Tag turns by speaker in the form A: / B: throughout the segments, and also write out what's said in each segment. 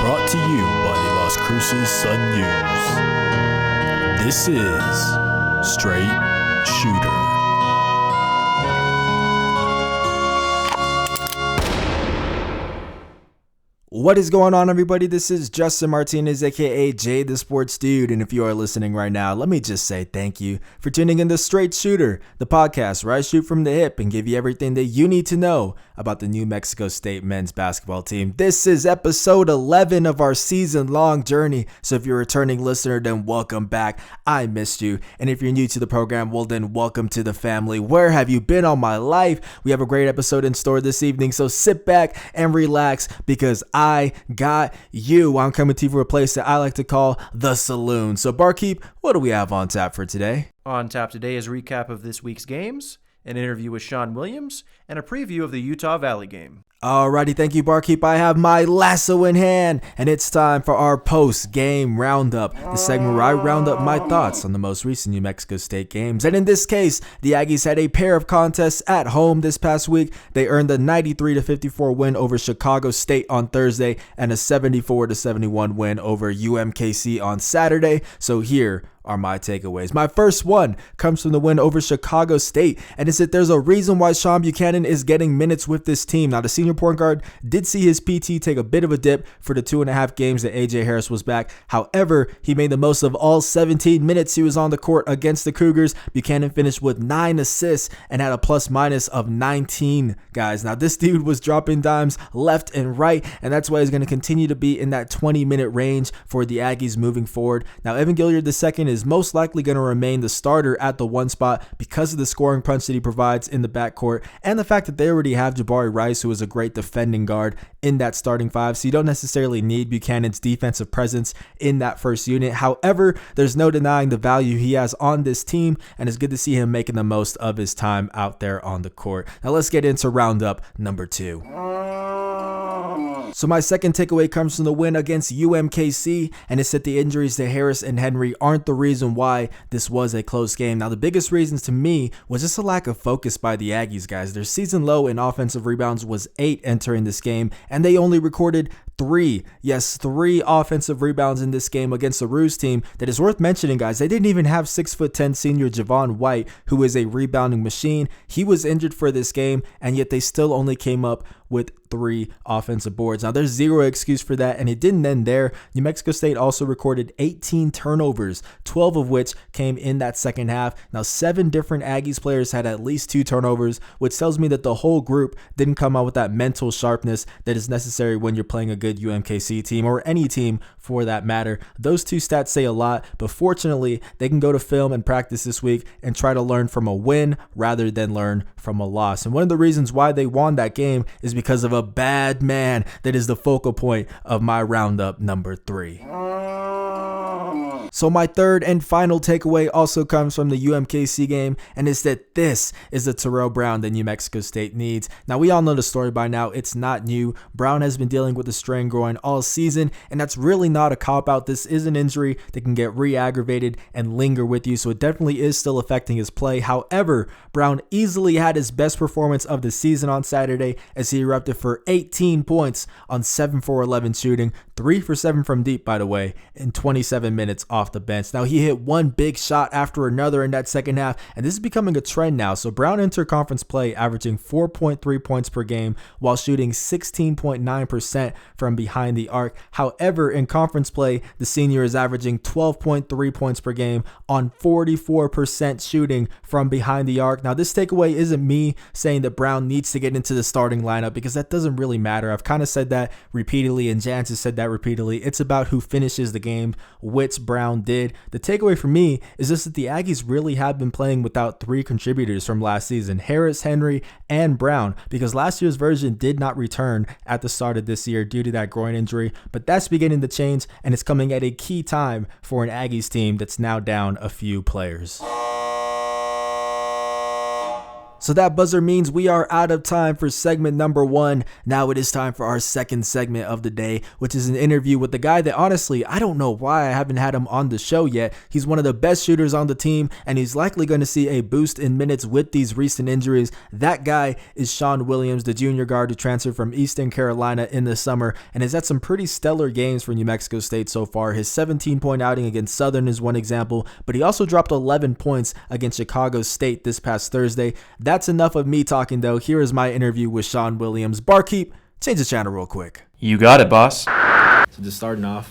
A: Brought to you by the Las Cruces Sun-News. This is Straight Shooter.
B: What is going on, everybody? This is Justin Martinez, aka Jay the Sports Dude, and if you are listening right now, let me just say thank you for tuning in to Straight Shooter, the podcast where I shoot from the hip and give you everything that you need to know about the New Mexico State men's basketball team. This is episode 11 of our season-long journey, so if you're a returning listener, then welcome back. I missed you, and if you're new to the program, well then welcome to the family. Where have you been all my life? We have a great episode in store this evening, so sit back and relax because I got you. I'm coming to you from a place that I like to call the saloon. So barkeep, what do we have on tap for today?
C: On tap today is a recap of this week's games, an interview with Sean Williams, and a preview of the Utah Valley game.
B: Alrighty, thank you, barkeep. I have my lasso in hand, and it's time for our post-game roundup, the segment where I round up my thoughts on the most recent New Mexico State games. And in this case, the Aggies had a pair of contests at home this past week. They earned a 93-54 win over Chicago State on Thursday and a 74-71 win over UMKC on Saturday. So here are my takeaways. My first one comes from the win over Chicago State, and it's that there's a reason why Sean Buchanan is getting minutes with this team. Now, the senior point guard did see his PT take a bit of a dip for the 2.5 games that AJ Harris was back. However, he made the most of all 17 minutes he was on the court against the Cougars. Buchanan finished with 9 assists and had a plus-minus of 19, guys. Now, this dude was dropping dimes left and right, and that's why he's going to continue to be in that 20-minute range for the Aggies moving forward. Now, Evan Gilliard II is most likely going to remain the starter at the one spot because of the scoring punch that he provides in the backcourt and the fact that they already have Jabari Rice, who is a great defending guard in that starting five, so you don't necessarily need Buchanan's defensive presence in that first unit. However, there's no denying the value he has on this team, and it's good to see him making the most of his time out there on the court. Now let's get into roundup number 2. So my second takeaway comes from the win against UMKC, and it's that the injuries to Harris and Henry aren't the reason why this was a close game. Now, the biggest reasons to me was just a lack of focus by the Aggies, guys. Their season low in offensive rebounds was 8 entering this game, and they only recorded 3 offensive rebounds in this game against the Ruse team. That is worth mentioning, guys. They didn't even have 6'10" senior Javon White, who is a rebounding machine. He was injured for this game, and yet they still only came up with 3 offensive boards. Now, there's zero excuse for that, and it didn't end there. New Mexico State also recorded 18 turnovers, 12 of which came in that second half. Now, 7 different Aggies players had at least 2 turnovers, which tells me that the whole group didn't come out with that mental sharpness that is necessary when you're playing a good UMKC team, or any team for that matter. Those 2 stats say a lot, but fortunately, they can go to film and practice this week and try to learn from a win rather than learn from a loss. And one of the reasons why they won that game is because of a bad man that is the focal point of my roundup number 3. So my third and final takeaway also comes from the UMKC game, and it's that this is the Terrell Brown that New Mexico State needs. Now, we all know the story by now. It's not new. Brown has been dealing with a strain groin all season, and that's really not a cop-out. This is an injury that can get re-aggravated and linger with you, so it definitely is still affecting his play. However, Brown easily had his best performance of the season on Saturday as he erupted for 18 points on 7 for 11 shooting, 3 for 7 from deep, by the way, in 27 minutes off the bench. Now, he hit one big shot after another in that second half, and this is becoming a trend now. So Brown entered conference play averaging 4.3 points per game while shooting 16.9% from behind the arc. However, in conference play, the senior is averaging 12.3 points per game on 44% shooting from behind the arc. Now, this takeaway isn't me saying that Brown needs to get into the starting lineup, because that doesn't really matter. I've kind of said that repeatedly, and Jans has said that repeatedly. It's about who finishes the game, which Brown did. The takeaway for me is just that the Aggies really have been playing without 3 contributors from last season, Harris, Henry, and Brown, because last year's version did not return at the start of this year due to that groin injury, but that's beginning to change, and it's coming at a key time for an Aggies team that's now down a few players. So that buzzer means we are out of time for segment number 1. Now it is time for our second segment of the day, which is an interview with the guy that honestly, I don't know why I haven't had him on the show yet. He's one of the best shooters on the team, and he's likely going to see a boost in minutes with these recent injuries. That guy is Sean Williams, the junior guard who transferred from Eastern Carolina in the summer and has had some pretty stellar games for New Mexico State so far. His 17-point outing against Southern is one example, but he also dropped 11 points against Chicago State this past Thursday. That's enough of me talking, though. Here is my interview with Sean Williams. Barkeep, change the channel real quick.
C: You got it, boss.
A: So just starting off,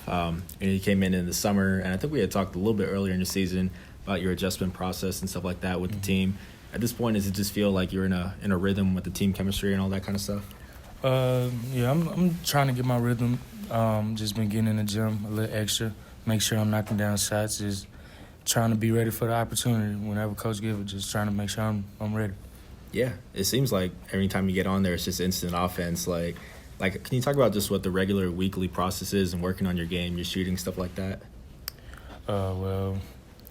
A: you came in the summer, and I think we had talked a little bit earlier in the season about your adjustment process and stuff like that with the team. At this point, does it just feel like you're in a rhythm with the team chemistry and all that kind of stuff?
D: Yeah, I'm trying to get my rhythm. Just been getting in the gym a little extra, make sure I'm knocking down shots. Just trying to be ready for the opportunity whenever coach gives it. Just trying to make sure I'm ready.
A: Yeah, it seems like every time you get on there, it's just instant offense. Like, can you talk about just what the regular weekly process is and working on your game, your shooting, stuff like that?
D: Well,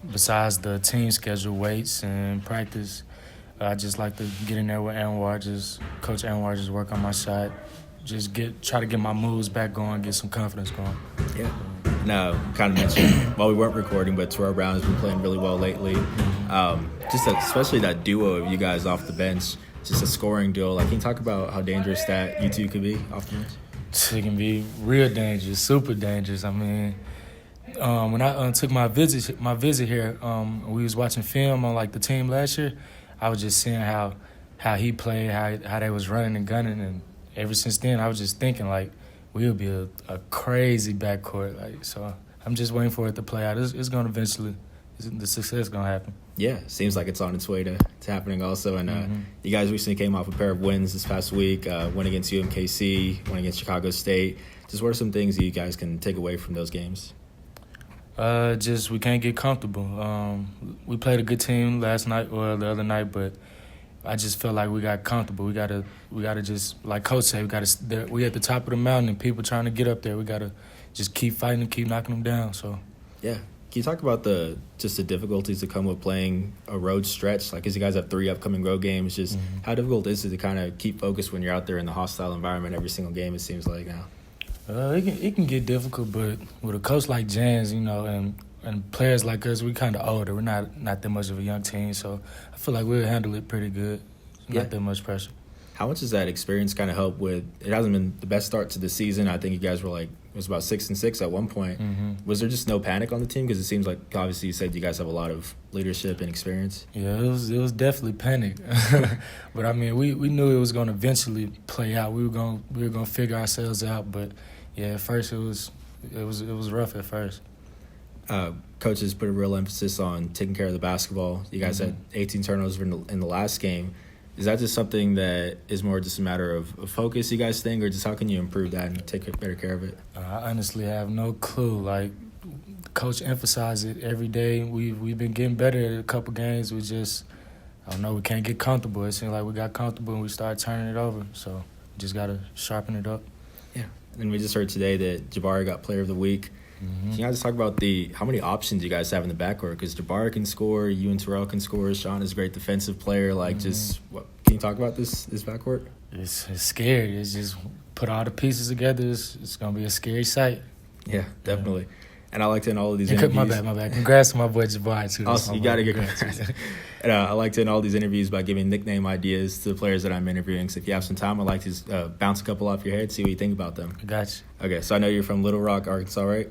D: besides the team schedule, weights and practice, I just like to get in there with Coach Anwar, just work on my shot, just try to get my moves back going, get some confidence going.
A: Yeah. Now, kind of mentioned while we weren't recording, but Terrell Brown has been playing really well lately. Especially that duo of you guys off the bench, just a scoring duo. Like, can you talk about how dangerous that you two could be off the bench?
D: It can be real dangerous, super dangerous. I mean, when I took my visit here, we was watching film on like the team last year. I was just seeing how he played, how they was running and gunning, and ever since then, I was just thinking like we would be a crazy backcourt. Like, so I'm just waiting for it to play out. It's going to eventually, the success is going to happen.
A: Yeah, seems like it's on its way to happening also. And you guys recently came off a pair of wins this past week, win against UMKC, win against Chicago State. Just what are some things that you guys can take away from those games?
D: Just we can't get comfortable. We played a good team last night or the other night, but I just felt like we got comfortable. We gotta just, like Coach said, we at the top of the mountain and people trying to get up there. We gotta just keep fighting and keep knocking them down. So
A: yeah, can you talk about the difficulties that come with playing a road stretch? Like, because you guys have 3 upcoming road games, just how difficult is it to kind of keep focused when you're out there in the hostile environment every single game? It seems like now.
D: It can get difficult, but with a coach like Jans, and players like us, we kind of older. We're not that much of a young team, so I feel like we'll handle it pretty good. Not that much pressure.
A: How much does that experience kind of help with? It hasn't been the best start to the season. I think you guys were it was about 6-6 at one point. Was there just no panic on the team? Because it seems like obviously you said you guys have a lot of leadership and experience.
D: Yeah, it was definitely panic, but I mean we knew it was going to eventually play out. We were going to figure ourselves out, but yeah, at first it was rough at first.
A: Coaches put a real emphasis on taking care of the basketball. You guys had 18 turnovers in the last game. Is that just something that is more just a matter of focus, you guys think, or just how can you improve that and take better care of it?
D: I honestly have no clue. Like, Coach emphasized it every day. We've been getting better at a couple games. We just, I don't know, we can't get comfortable. It seemed like we got comfortable and we started turning it over. So we just got to sharpen it up.
A: Yeah. And we just heard today that Jabari got Player of the Week. Can you guys talk about how many options you guys have in the backcourt? Because Jabari can score, you and Terrell can score. Sean is a great defensive player. Like, can you talk about this backcourt?
D: It's scary. It's just put all the pieces together. It's going to be a scary sight.
A: Yeah, definitely. And I liked it in all of these interviews.
D: My bad. Congrats to my boy Jabari, too.
A: Also, you got to get congrats. And I liked it in all these interviews by giving nickname ideas to the players that I'm interviewing. So if you have some time, I'd like to bounce a couple off your head, see what you think about them.
D: I got you.
A: Okay, so I know you're from Little Rock, Arkansas, right?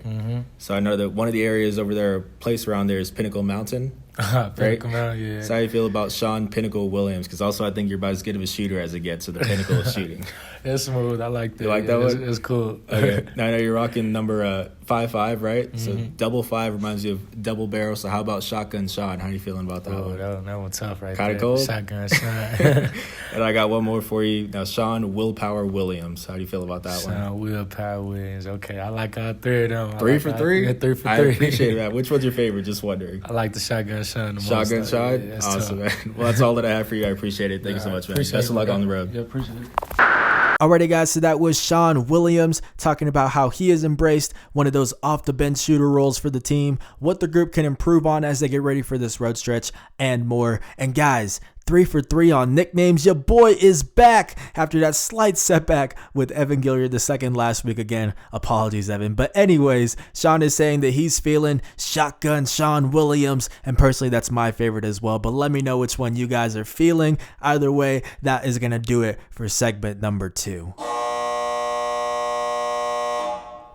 A: So I know that one of the areas over there, place around there is Pinnacle Mountain.
D: Pinnacle Mountain, yeah.
A: So how do you feel about Sean Pinnacle Williams? Because also I think you're about as good of a shooter as it gets to the pinnacle of shooting.
D: That's smooth. I like that.
A: You like that one?
D: It's cool.
A: Okay. Now I know you're rocking number 5'5", right? So double 5 reminds you of double barrel. So how about Shotgun Sean? How are you feeling about that one?
D: That one's tough right
A: Kinda
D: there.
A: cold?
D: Shotgun Sean.
A: And I got one more for you. Now, Sean Willpower Williams. How do you feel about that one?
D: Sean Willpower Williams. Okay, I like all 3 of them.
A: 3 for 3?
D: Yeah, 3 for 3.
A: I appreciate that. Which one's your favorite? Just wondering.
D: I like the Shotgun Sean the most.
A: Shotgun Sean?
D: Yeah,
A: awesome, man. Well, that's all that I have for you. I appreciate it. Thank you so much, man. Best of luck on the road.
D: Yeah, appreciate it.
B: Alrighty, guys, so that was Sean Williams talking about how he has embraced one of those off-the-bench shooter roles for the team, what the group can improve on as they get ready for this road stretch, and more. And guys, 3 for 3 on nicknames. Your boy is back after that slight setback with Evan Gilliard II last week. Again, apologies, Evan. But anyways, Sean is saying that he's feeling Shotgun Sean Williams, and personally, that's my favorite as well. But let me know which one you guys are feeling. Either way, that is going to do it for segment number 2.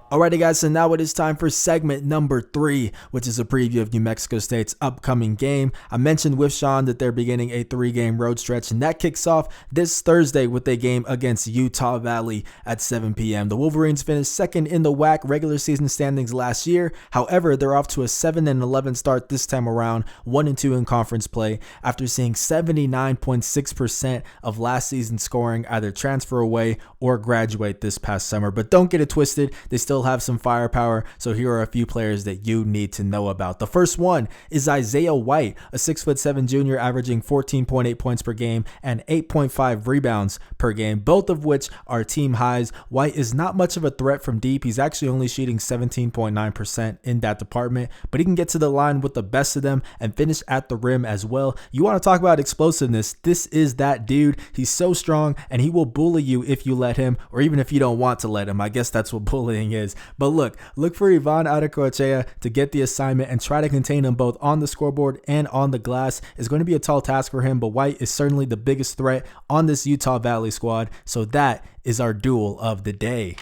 B: Alrighty guys, so now it is time for segment number 3, which is a preview of New Mexico State's upcoming game. I mentioned with Sean that they're beginning a 3-game road stretch, and that kicks off this Thursday with a game against Utah Valley at 7 p.m. The Wolverines finished second in the WAC regular season standings last year. However, they're off to a 7-11 start this time around, 1-2 in conference play, after seeing 79.6% of last season's scoring either transfer away or graduate this past summer. But don't get it twisted, they still have some firepower, so here are a few players that you need to know about. The first one is Isaiah White, a 6'7" junior averaging 14.8 points per game and 8.5 rebounds per game, both of which are team highs. White is not much of a threat from deep. He's actually only shooting 17.9% in that department, but he can get to the line with the best of them and finish at the rim as well. You want to talk about explosiveness? This is that dude. He's so strong, and he will bully you if you let him, or even if you don't want to let him. I guess that's what bullying is. But look for Ivan Adecoechea to get the assignment and try to contain him both on the scoreboard and on the glass. It's going to be a tall task for him, but White is certainly the biggest threat on this Utah Valley squad. So that is our duel of the day.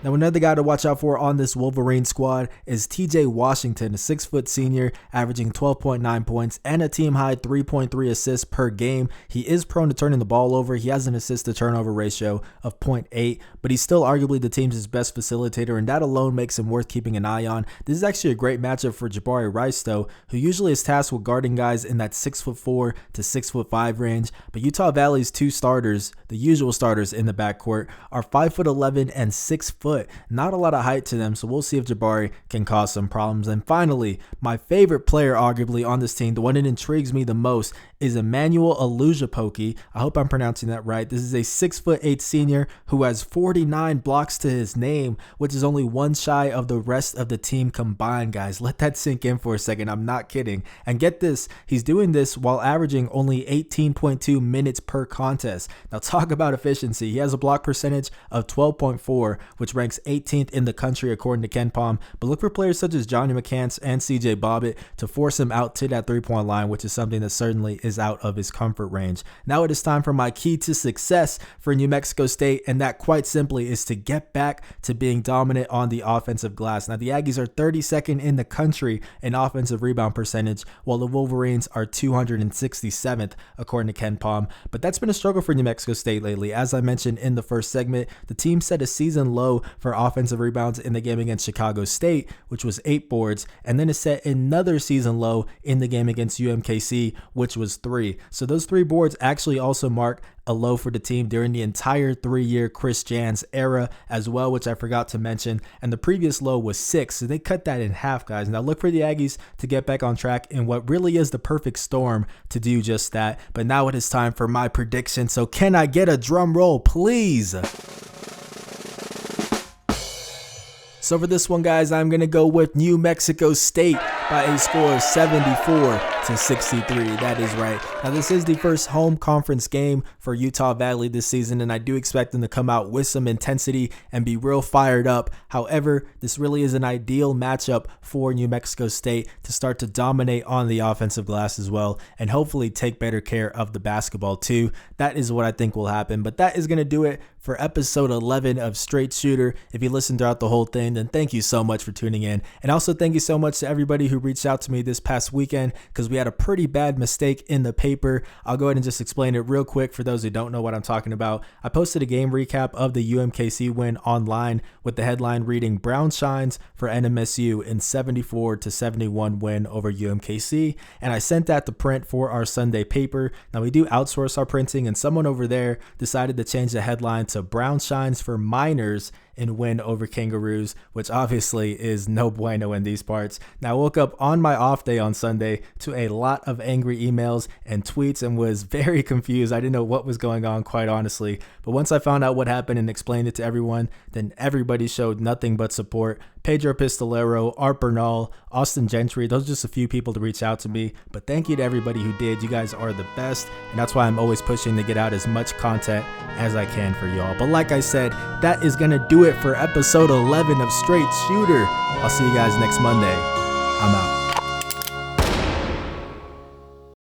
B: Now, another guy to watch out for on this Wolverine squad is TJ Washington, a 6-foot senior averaging 12.9 points and a team-high 3.3 assists per game. He is prone to turning the ball over. He has an assist-to-turnover ratio of 0.8, but he's still arguably the team's best facilitator, and that alone makes him worth keeping an eye on. This is actually a great matchup for Jabari Rice, though, who usually is tasked with guarding guys in that 6'4" to 6'5" range. But Utah Valley's two starters, the usual starters in the backcourt, are 5'11" and 6 foot. Not a lot of height to them, so we'll see if Jabari can cause some problems. And finally, my favorite player arguably on this team, the one that intrigues me the most, is Emmanuel Alujapoki. I hope I'm pronouncing that right. This is a 6'8" senior who has 49 blocks to his name, which is only one shy of the rest of the team combined, guys. Let that sink in for a second. I'm not kidding. And get this, he's doing this while averaging only 18.2 minutes per contest. Now talk about efficiency. He has a block percentage of 12.4, which ranks 18th in the country according to KenPom. But look for players such as Johnny McCants and CJ Bobbitt to force him out to that 3-point line, which is something that certainly is out of his comfort range. Now it is time for my key to success for New Mexico State, and that quite simply is to get back to being dominant on the offensive glass. Now the Aggies are 32nd in the country in offensive rebound percentage, while the Wolverines are 267th according to KenPom. But that's been a struggle for New Mexico State lately. As I mentioned in the first segment, the team set a season low for offensive rebounds in the game against Chicago State, which was 8 boards, and then it set another season low in the game against UMKC, which was 3. So those 3 boards actually also mark a low for the team during the entire 3-year Chris Jans era as well, which I forgot to mention, and the previous low was 6, so they cut that in half, guys. Now look for the Aggies to get back on track in what really is the perfect storm to do just that. But now it is time for my prediction, so can I get a drum roll, please? So for this one, guys, I'm going to go with New Mexico State by a score of 74-63. That is right. Now, this is the first home conference game for Utah Valley this season, and I do expect them to come out with some intensity and be real fired up. However, this really is an ideal matchup for New Mexico State to start to dominate on the offensive glass as well, and hopefully take better care of the basketball too. That is what I think will happen. But that is going to do it for episode 11 of Straight Shooter. If you listened throughout the whole thing, then thank you so much for tuning in. And also thank you so much to everybody who reached out to me this past weekend, because we had a pretty bad mistake in the paper. I'll go ahead and just explain it real quick for those who don't know what I'm talking about. I posted a game recap of the UMKC win online with the headline reading "Brown shines for NMSU in 74-71 win over UMKC," and I sent that to print for our Sunday paper. Now we do outsource our printing, and someone over there decided to change the headline to "Brown shines for Miners and win over Kangaroos, which obviously is no bueno in these parts. Now, I woke up on my off day on Sunday to a lot of angry emails and tweets and was very confused. I didn't know what was going on, quite honestly. But once I found out what happened and explained it to everyone, then everybody showed nothing but support. Pedro Pistolero, Art Bernal, Austin Gentry, those are just a few people to reach out to me. But thank you to everybody who did. You guys are the best, and that's why I'm always pushing to get out as much content as I can for y'all. But like I said, that is going to do it for episode 11 of Straight Shooter. I'll see you guys next Monday. I'm out.